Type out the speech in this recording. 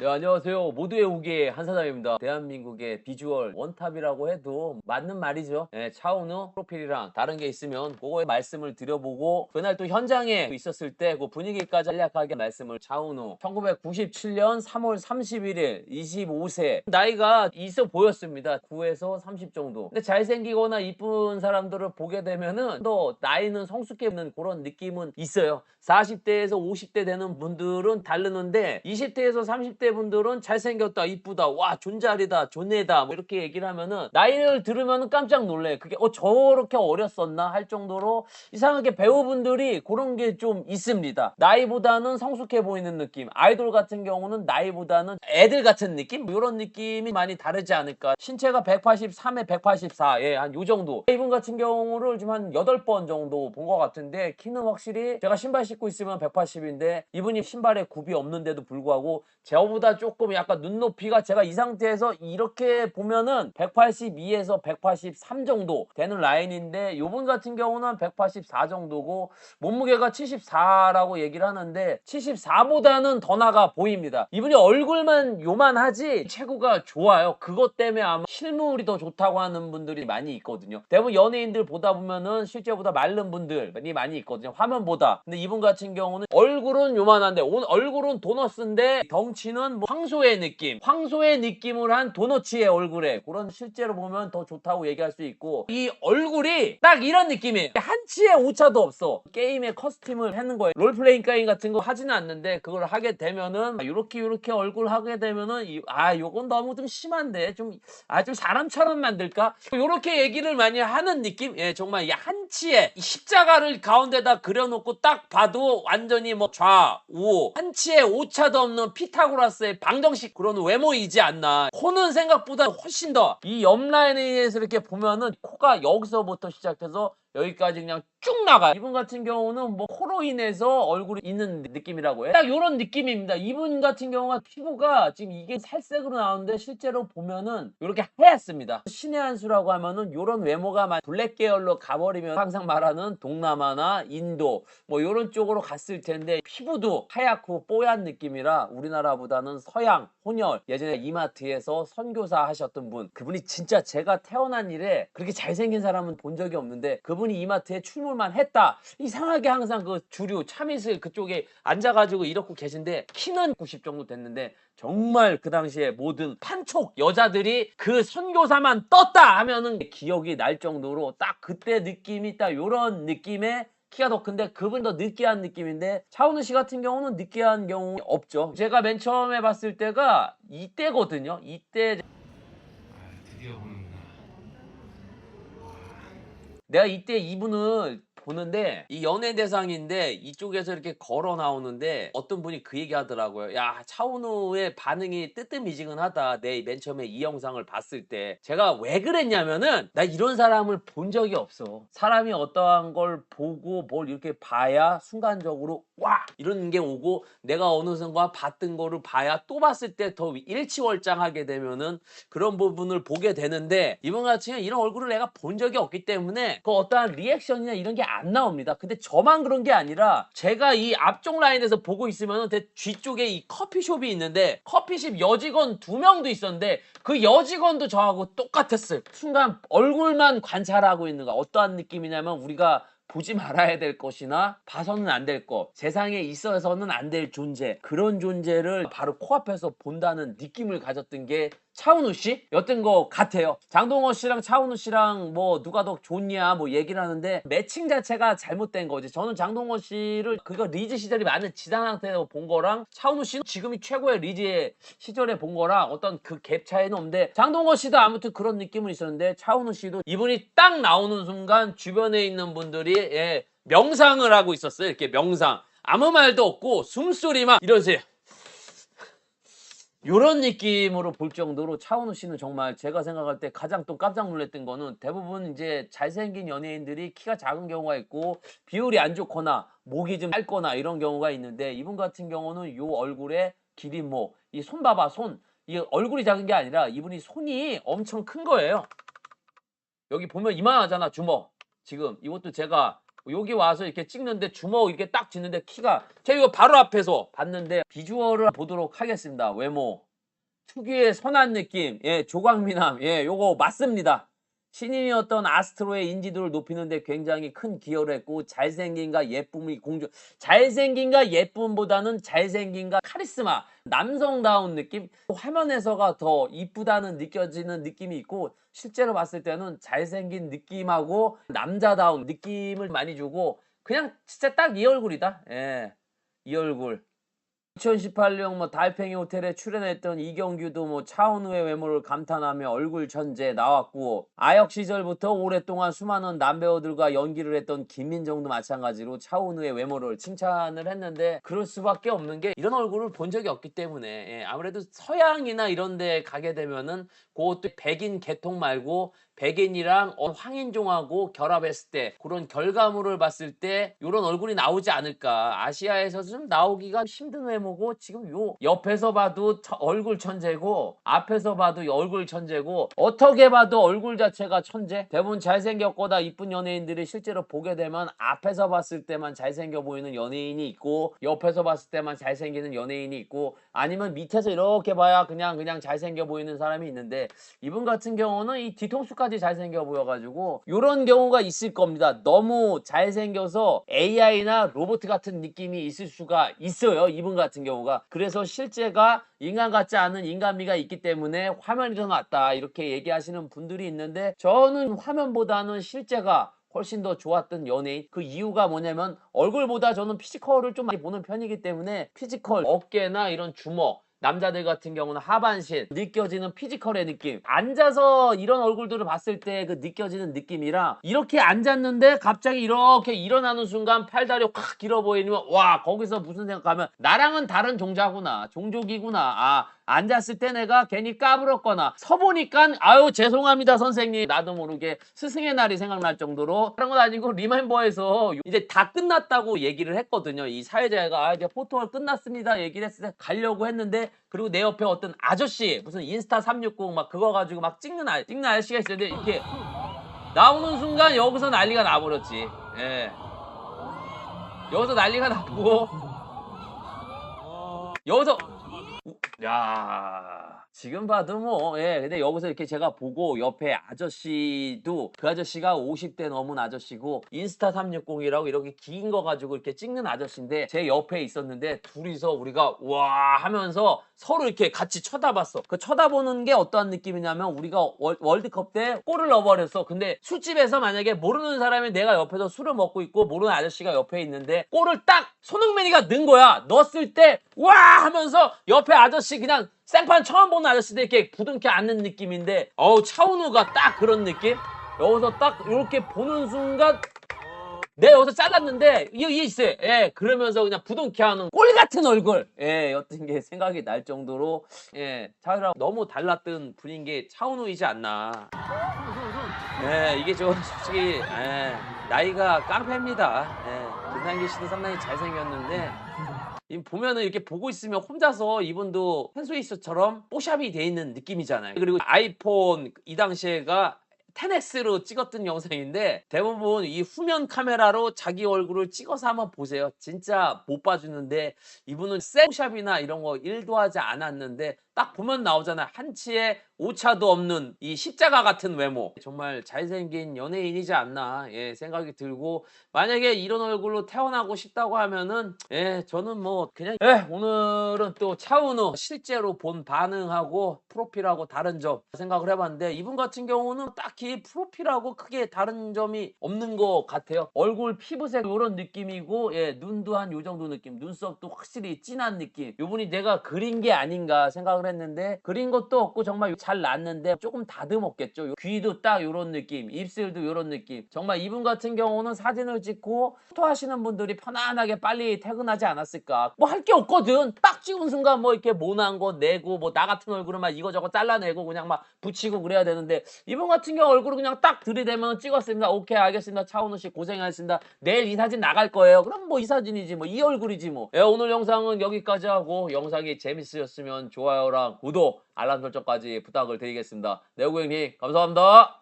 네, 안녕하세요. 모두의 우기의 한사장입니다. 대한민국의 비주얼 원탑이라고 해도 맞는 말이죠. 네, 차은우 프로필이랑 다른 게 있으면 그거에 말씀을 드려보고 그날 또 현장에 있었을 때 그 분위기까지 간략하게 말씀을. 차은우 1997년 3월 31일 25세 나이가 있어 보였습니다. 9에서 30 정도. 근데 잘생기거나 이쁜 사람들을 보게 되면은 또 나이는 성숙해 있는 그런 느낌은 있어요. 40대에서 50대 되는 분들은 다르는데 20대에서 30대 분들은 잘생겼다, 이쁘다, 와 존잘이다, 존애다 뭐 이렇게 얘기를 하면은 나이를 들으면 깜짝 놀래. 그게 저렇게 어렸었나 할 정도로 이상하게 배우분들이 그런 게 좀 있습니다. 나이보다는 성숙해 보이는 느낌. 아이돌 같은 경우는 나이보다는 애들 같은 느낌? 이런 느낌이 많이 다르지 않을까. 신체가 183에 184, 예, 한 요 정도. 이분 같은 경우를 좀 한 8번 정도 본 것 같은데 키는 확실히 제가 신발 신고 있으면 180인데 이분이 신발에 굽이 없는데도 불구하고 저보다 조금 약간 눈높이가, 제가 이 상태에서 이렇게 보면은 182에서 183 정도 되는 라인인데 이분 같은 경우는 184 정도고 몸무게가 74라고 얘기를 하는데 74보다는 더 나가 보입니다. 이분이 얼굴만 요만하지 체구가 좋아요. 그것 때문에 아마 실물이 더 좋다고 하는 분들이 많이 있거든요. 대부분 연예인들 보다 보면은 실제보다 마른 분들이 많이 있거든요, 화면보다. 근데 이분 같은 경우는 얼굴은 요만한데 얼굴은 도너스인데 덩치는 뭐 황소의 느낌, 황소의 느낌을 한 도너츠의 얼굴에, 그런 실제로 보면 더 좋다고 얘기할 수 있고, 이 얼굴이 딱 이런 느낌이에요. 한치의 오차도 없어. 게임에 커스텀을 하는 거예요. 롤플레잉 게임 같은 거 하지는 않는데 그걸 하게 되면은 요렇게 얼굴 하게 되면은 요건 너무 좀 심한데 좀 사람처럼 만들까? 요렇게 얘기를 많이 하는 느낌? 예, 정말 이 한치의 이 십자가를 가운데다 그려놓고 딱 봐도 완전히 뭐 좌우 한치의 오차도 없는 피타고라스의 방정식 그런 외모이지 않나. 코는 생각보다 훨씬 더 이 옆라인에서 이렇게 보면은 코가 여기서부터 시작해서 여기까지 그냥 쭉 나가요. 이분 같은 경우는 뭐 코로 인해서 얼굴이 있는 느낌이라고 해요. 딱 이런 느낌입니다. 이분 같은 경우가 피부가 지금 이게 살색으로 나오는데 실제로 보면은 이렇게 하얗습니다. 신의 한 수라고 하면은 이런 외모가 블랙 계열로 가버리면 항상 말하는 동남아나 인도 뭐 이런 쪽으로 갔을 텐데 피부도 하얗고 뽀얀 느낌이라 우리나라보다는 서양 혼혈, 예전에 이마트에서 선교사 하셨던 분, 그분이 진짜 제가 태어난 이래 그렇게 잘생긴 사람은 본 적이 없는데 그분이 이마트에 출몰만 했다. 이상하게 항상 그 주류 참이슬 그쪽에 앉아가지고 이러고 계신데 키는 90 정도 됐는데 정말 그 당시에 모든 판촉 여자들이 그 선교사만 떴다 하면은 기억이 날 정도로 딱 그때 느낌이 딱 요런 느낌의 키가 더 큰데 그분 더 느끼한 느낌인데, 차은우 씨 같은 경우는 느끼한 경우 없죠. 제가 맨 처음에 봤을 때가 이때거든요. 이때 드디어 보는구나. 내가 이때 이분을 보는데 이 연예대상인데 이쪽에서 이렇게 걸어 나오는데 어떤 분이 그 얘기 하더라고요. 야, 차은우의 반응이 뜨뜻미지근하다. 내 맨 처음에 이 영상을 봤을 때. 제가 왜 그랬냐면은 나 이런 사람을 본 적이 없어. 사람이 어떠한 걸 보고 뭘 이렇게 봐야 순간적으로 와 이런 게 오고, 내가 어느 순간 봤던 거를 봐야 또 봤을 때 더 일치월장하게 되면은 그런 부분을 보게 되는데, 이번 같은 경우는 이런 얼굴을 내가 본 적이 없기 때문에 그 어떠한 리액션이나 이런 게 안 나옵니다. 근데 저만 그런 게 아니라 제가 이 앞쪽 라인에서 보고 있으면 제 뒤쪽에 이 커피숍이 있는데 커피숍 여직원 2명도 있었는데 그 여직원도 저하고 똑같았어요. 순간 얼굴만 관찰하고 있는 거. 어떠한 느낌이냐면 우리가 보지 말아야 될 것이나 봐서는 안 될 것, 세상에 있어서는 안 될 존재, 그런 존재를 바로 코앞에서 본다는 느낌을 가졌던 게 차은우 씨였던 것 같아요. 장동건 씨랑 차은우 씨랑 뭐 누가 더 좋냐 뭐 얘기를 하는데 매칭 자체가 잘못된 거지. 저는 장동건 씨를 그거 리즈 시절이 많은 지당 상태에서 본 거랑 차은우 씨는 지금이 최고의 리즈의 시절에 본 거랑 어떤 그 갭 차이는 없는데, 장동건 씨도 아무튼 그런 느낌은 있었는데 차은우 씨도 이분이 딱 나오는 순간 주변에 있는 분들이 명상을 하고 있었어요. 이렇게 명상. 아무 말도 없고 숨소리만 이러세요. 요런 느낌으로 볼 정도로 차은우 씨는 정말 제가 생각할 때 가장 또 깜짝 놀랐던 거는, 대부분 이제 잘생긴 연예인들이 키가 작은 경우가 있고 비율이 안 좋거나 목이 좀 짧거나 이런 경우가 있는데, 이분 같은 경우는 요 얼굴에 길이 뭐 이 손 봐봐, 손. 이 얼굴이 작은 게 아니라 이분이 손이 엄청 큰 거예요. 여기 보면 이만하잖아, 주먹. 지금 이것도 제가 여기 와서 이렇게 찍는데 주먹 이렇게 딱 쥐는데 키가 제가 이거 바로 앞에서 봤는데 비주얼을 보도록 하겠습니다. 외모 특유의 선한 느낌, 예, 조광미남, 예, 요거 맞습니다. 신인이었던 아스트로의 인지도를 높이는 데 굉장히 큰 기여를 했고 잘생김과 예쁨이 공존, 잘생김과 예쁨보다는 잘생김과 카리스마, 남성다운 느낌, 화면에서가 더 이쁘다는 느껴지는 느낌이 있고 실제로 봤을 때는 잘생긴 느낌하고 남자다운 느낌을 많이 주고 그냥 진짜 딱 이 얼굴이다. 예, 이 얼굴. 2018년 뭐 달팽이 호텔에 출연했던 이경규도 뭐 차은우의 외모를 감탄하며 얼굴 천재 나왔고 아역 시절부터 오랫동안 수많은 남배우들과 연기를 했던 김민정도 마찬가지로 차은우의 외모를 칭찬을 했는데 그럴 수밖에 없는 게 이런 얼굴을 본 적이 없기 때문에 예, 아무래도 서양이나 이런 데 가게 되면은 그것도 백인 계통 말고 백인이랑 황인종하고 결합했을 때 그런 결과물을 봤을 때 이런 얼굴이 나오지 않을까. 아시아에서 좀 나오기가 힘든 외모고 지금 요 옆에서 봐도 얼굴 천재고 앞에서 봐도 얼굴 천재고 어떻게 봐도 얼굴 자체가 천재. 대부분 잘생겼거나 이쁜 연예인들이 실제로 보게 되면 앞에서 봤을 때만 잘생겨 보이는 연예인이 있고 옆에서 봤을 때만 잘생기는 연예인이 있고 아니면 밑에서 이렇게 봐야 그냥 잘생겨 보이는 사람이 있는데 이분 같은 경우는 이 뒤통수까지 잘생겨 보여가지고 이런 경우가 있을 겁니다. 너무 잘생겨서 AI나 로봇 같은 느낌이 있을 수가 있어요. 이분 같은 경우가. 그래서 실제가 인간 같지 않은 인간미가 있기 때문에 화면이 더 낫다 이렇게 얘기하시는 분들이 있는데 저는 화면보다는 실제가 훨씬 더 좋았던 연예인. 그 이유가 뭐냐면 얼굴보다 저는 피지컬을 좀 많이 보는 편이기 때문에 피지컬, 어깨나 이런 주먹, 남자들 같은 경우는 하반신 느껴지는 피지컬의 느낌, 앉아서 이런 얼굴들을 봤을 때 그 느껴지는 느낌이랑 이렇게 앉았는데 갑자기 이렇게 일어나는 순간 팔다리 확 길어 보이면 와 거기서 무슨 생각하면 나랑은 다른 종자구나, 종족이구나. 아 앉았을 때 내가 괜히 까불었거나 서보니까 아유 죄송합니다 선생님 나도 모르게 스승의 날이 생각날 정도로 그런 건 아니고 리멤버에서 이제 다 끝났다고 얘기를 했거든요. 이 사회자가 아 이제 포토가 끝났습니다 얘기를 했을 때 가려고 했는데 그리고 내 옆에 어떤 아저씨 무슨 인스타 360 막 그거 가지고 막 찍는 아저씨가 있었는데 이렇게 나오는 순간 여기서 난리가 나버렸지. 예. 여기서 난리가 났고 여기서 야 지금 봐도 뭐 예 근데 여기서 이렇게 제가 보고 옆에 아저씨도 그 아저씨가 50대 넘은 아저씨고 인스타 360이라고 이렇게 긴 거 가지고 이렇게 찍는 아저씨인데 제 옆에 있었는데 둘이서 우리가 와 하면서 서로 이렇게 같이 쳐다봤어. 그 쳐다보는 게 어떠한 느낌이냐면 우리가 월드컵 때 골을 넣어버렸어. 근데 술집에서 만약에 모르는 사람이 내가 옆에서 술을 먹고 있고 모르는 아저씨가 옆에 있는데 골을 딱 손흥민이가 넣은 거야. 넣었을 때 와 하면서 옆에 아저씨 그냥 생판 처음 보는 아저씨들 이렇게 부둥켜 앉는 느낌인데 어우 차은우가 딱 그런 느낌? 여기서 딱 이렇게 보는 순간 내가 여기서 잘랐는데 이게 있어요. 예, 그러면서 그냥 부둥켜 하는 꼴 같은 얼굴. 예, 였던 게 생각이 날 정도로 예, 차은우랑 너무 달랐던 분인 게 차은우이지 않나. 예, 이게 저 솔직히 예, 나이가 깡패입니다. 예, 김상기 씨도 상당히 잘생겼는데 보면은 이렇게 보고 있으면 혼자서 이분도 펜스웨이스처럼 뽀샵이 돼 있는 느낌이잖아요. 그리고 아이폰 이 당시에가 10X로 찍었던 영상인데 대부분 이 후면 카메라로 자기 얼굴을 찍어서 한번 보세요. 진짜 못 봐주는데 이분은 셀샵이나 이런 거 1도 하지 않았는데 딱 보면 나오잖아. 한치의 오차도 없는 이 십자가 같은 외모. 정말 잘생긴 연예인이지 않나 예, 생각이 들고 만약에 이런 얼굴로 태어나고 싶다고 하면은 예, 저는 뭐 그냥 예, 오늘은 또 차은우 실제로 본 반응하고 프로필하고 다른 점 생각을 해봤는데 이분 같은 경우는 딱히 프로필하고 크게 다른 점이 없는 것 같아요. 얼굴 피부색 이런 느낌이고 예, 눈도 한 요 정도 느낌, 눈썹도 확실히 진한 느낌. 이분이 내가 그린 게 아닌가 생각을 했는데 그린 것도 없고 정말 잘 났는데 조금 다듬었겠죠. 귀도 딱 요런 느낌, 입술도 요런 느낌. 정말 이분 같은 경우는 사진을 찍고 포토 하시는 분들이 편안하게 빨리 퇴근하지 않았을까. 뭐 할 게 없거든. 딱 찍은 순간 뭐 이렇게 모난 거 내고 뭐 나 같은 얼굴은 막 이거저거 잘라내고 그냥 막 붙이고 그래야 되는데 이분 같은 경우 얼굴을 그냥 딱 들이대면 찍었습니다. 오케이 알겠습니다. 차은우 씨 고생하셨습니다. 내일 이 사진 나갈 거예요. 그럼 뭐 이 사진이지 뭐 이 얼굴이지 뭐. 예, 오늘 영상은 여기까지 하고 영상이 재밌으셨으면 좋아요랑 구독 알람 설정까지 부탁을 드리겠습니다. 네, 고객님 감사합니다.